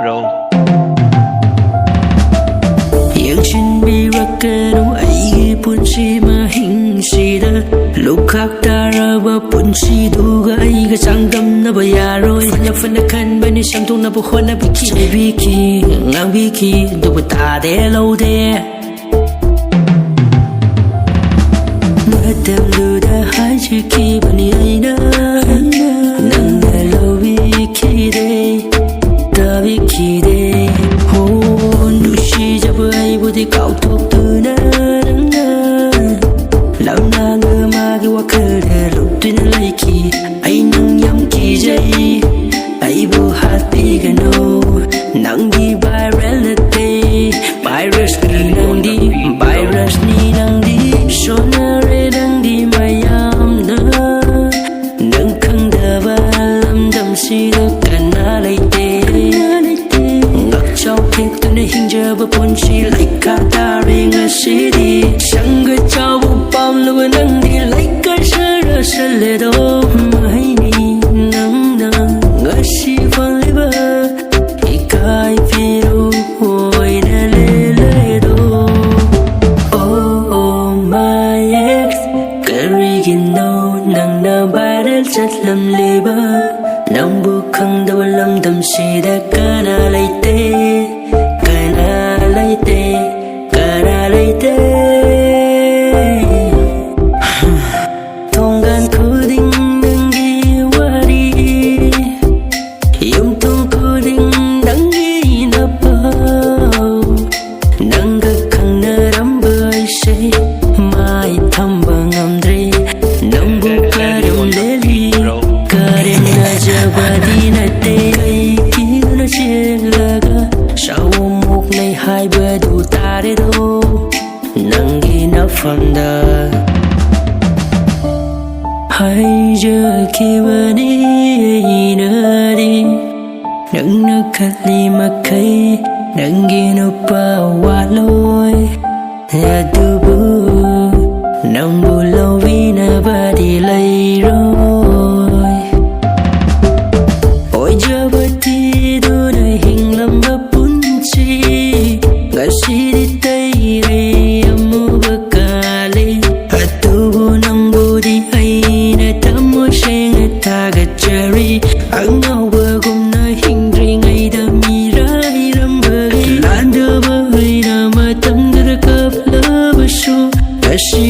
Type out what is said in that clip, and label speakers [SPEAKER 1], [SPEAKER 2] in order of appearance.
[SPEAKER 1] bro.
[SPEAKER 2] Yang chin bi rakanu ai punchi ma hing si da lukak daraba punchi duga ai ga sangam na bayaroi fana kan bani samtung na bu khona biki ngang biki du ta de lo de madam lu da hai chi ki bani ai na nang da lo biki de da biki de ho nu shi ja bai bu di kau tok tu na lao na ngơ ma gi wa khờ de lu tin lai ki ai nang yam ki jai ai bu hat pi ga no nang di viral day virus ni nang di shona re nang di mayam na nang khang da ba lam dam si da kana lai te ngak chau ke tu ne hing ja ba pon si lai ka ta re nga si di sang ga chau bu pam lu nang di lai ka sha ra sha le do mai ni nang na nga si fan le ba ikai fi ru oi na le do oh my ex kari gin no nang na ba dal chat lam le ba nang bu khang da lam dam si da kana lai te kana lai te kana lai te thonggan khu ding nang gi wari yum thong khu ding nang gi na pa nang ga khang na ram bai sei mai tham ba ngam dre nang bu ka ram le li ka re na ja ba di na te kai ki na che la ga sao muk nei hai ba du ta re do nang gi na pham da hai giờ khi ba đi na đi nang na khat li ma kai nang gi no pa wa loi ya du bu nang bu lo vi na ba di lai rồi ôi giờ ba ti do dai hing lam ba pun chi ga si di tai re amu ba ka le atu bu nang bu di ai na ta mo sheng ta ga cherry ang ngau ba gum na hing ring ai da mi rai ram ba lan da ba ai na ma tam da ka la ba shu ga si